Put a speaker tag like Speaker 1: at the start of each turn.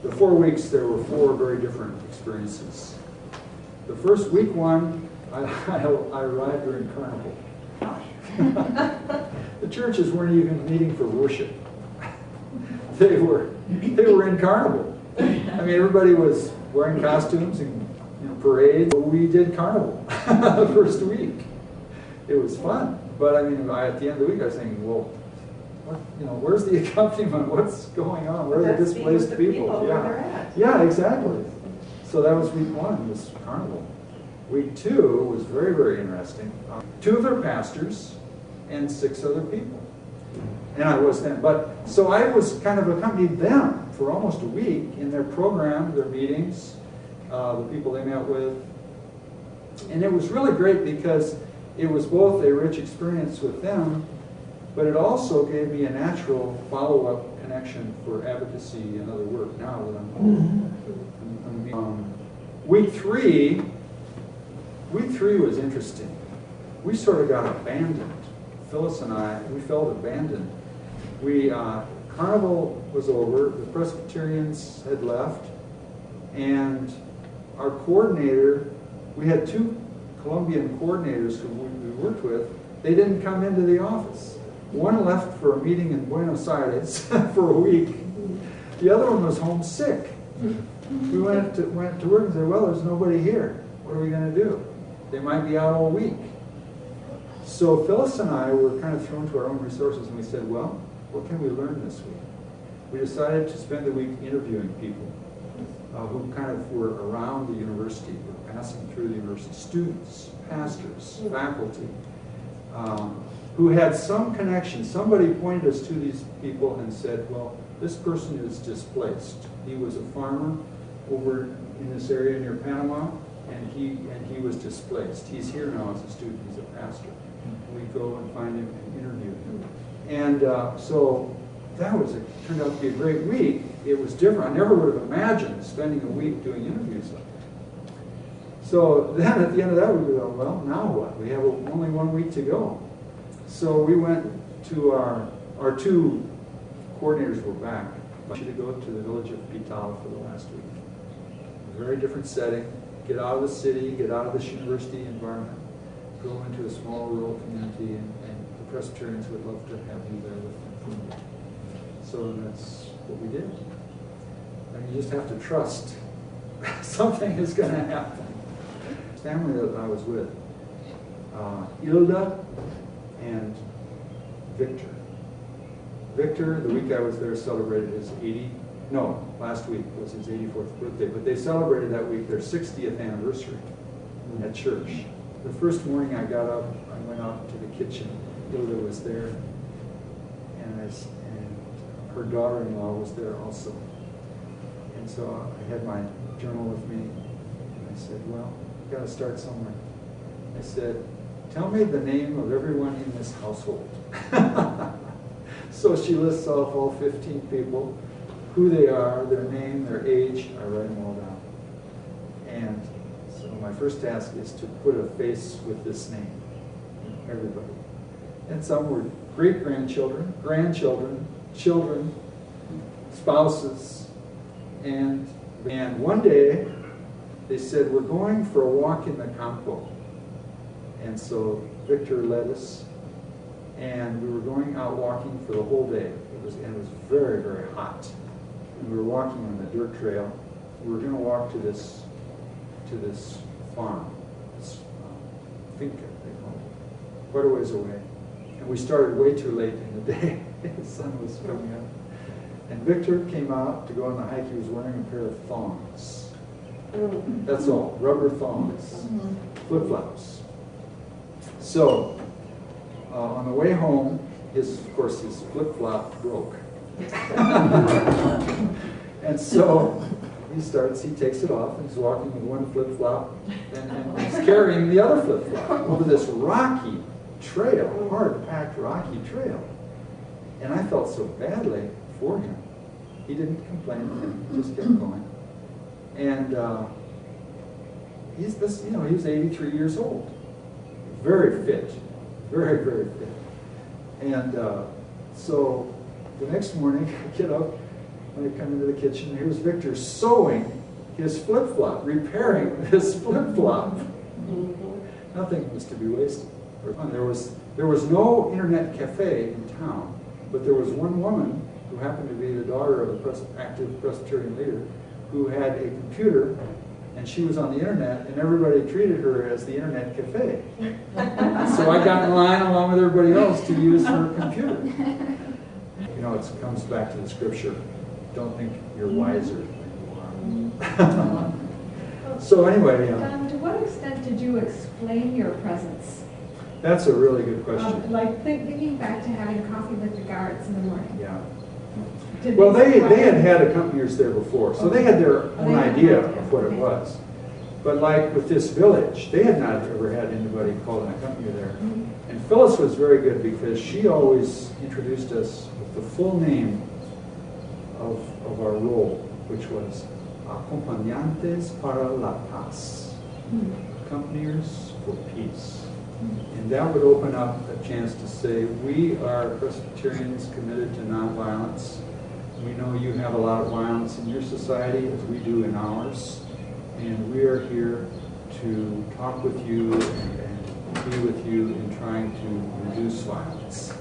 Speaker 1: the 4 weeks, there were 4 very different experiences. The first week one, I arrived during Carnival. The churches weren't even meeting for worship. They were in Carnival. I mean, everybody was wearing costumes and parades. We did Carnival the first week. It was fun. But I mean, at the end of the week, I was thinking, well, where's the accompaniment? What's going on? Where are the displaced people? Yeah, exactly. So that was week 1, was Carnival. Week 2 was very, very interesting. 2 of their pastors and 6 other people. And I was then, so I was kind of accompanied them for almost a week in their program, their meetings, the people they met with. And it was really great because it was both a rich experience with them, but it also gave me a natural follow-up connection for advocacy and other work now that I'm Week 3 was interesting. We sort of got abandoned. Phyllis and I, we felt abandoned. Carnival was over, the Presbyterians had left, and our coordinator, we had 2 Colombian coordinators who we worked with, they didn't come into the office. One left for a meeting in Buenos Aires for a week. The other one was homesick. We went to work and said, well, there's nobody here. What are we going to do? They might be out all week. So Phyllis and I were kind of thrown to our own resources, and we said, well, what can we learn this week? We decided to spend the week interviewing people who kind of were around the university, were passing through the university, students, pastors, faculty, who had some connection. Somebody pointed us to these people and said, well, this person is displaced. He was a farmer over in this area near Panama, and he was displaced. He's here now as a student. He's a pastor. We go and find him and interview him. And so that turned out to be a great week. It was different. I never would have imagined spending a week doing interviews like that. So then at the end of that, we go, well, now what? We have only 1 week to go. So we went to our 2 coordinators were back. I wanted to go to the village of Pital for the last week. A very different setting. Get out of the city, get out of this university environment, go into a small rural community, and the Presbyterians would love to have you there with them. So that's what we did. And you just have to trust something is going to happen. The family that I was with, Ilda and Victor. Victor, the week I was there, celebrated his last week was his 84th birthday, but they celebrated that week their 60th anniversary at church. The first morning I got up, I went out to the kitchen. Hilda was there, and her daughter-in-law was there also. And so I had my journal with me, and I said, well, you've got to start somewhere. I said, tell me the name of everyone in this household. So she lists off all 15 people, who they are, their name, their age. I write them all down. And so my first task is to put a face with this name, everybody. And some were great-grandchildren, grandchildren, children, spouses, and one day they said, we're going for a walk in the Campo. And so Victor led us, and we were going out walking for the whole day. It was very, very hot. And we were walking on the dirt trail. We were going to walk to this farm, this finca, they call it, quite a ways away. And we started way too late in the day. The sun was coming up. And Victor came out to go on the hike. He was wearing a pair of thongs. That's all, rubber thongs, flip-flops. So on the way home, of course, his flip-flop broke. And so he takes it off, and he's walking with one flip-flop, and he's carrying the other flip-flop over this rocky trail, hard-packed rocky trail. And I felt so badly for him. He didn't complain, he just kept going. And he was 83 years old. Very fit, very, very fit. And so the next morning, I get up, when I come into the kitchen, here's Victor sewing his flip-flop, repairing his flip-flop. Nothing was to be wasted. There was no internet cafe in town, but there was one woman who happened to be the daughter of an active Presbyterian leader who had a computer, and she was on the internet, and everybody treated her as the internet cafe. So I got in line along with everybody else to use her computer. You know, it comes back to the scripture. Don't think you're wiser than you are. So anyway,
Speaker 2: Don, to what extent did you explain your presence?
Speaker 1: That's a really good question.
Speaker 2: Like thinking back to having coffee with the guards in the morning.
Speaker 1: Yeah.
Speaker 2: Did
Speaker 1: Well, they had accompaniers there before, so they had their own idea of what it
Speaker 2: Okay.
Speaker 1: was. But like with this village, they had not ever had anybody called an accompanier there. And Phyllis was very good because she always introduced us with the full name of our role, which was Acompañantes para la Paz, accompaniers for peace. And that would open up a chance to say, we are Presbyterians committed to nonviolence. We know you have a lot of violence in your society, as we do in ours. And we are here to talk with you and be with you in trying to reduce violence.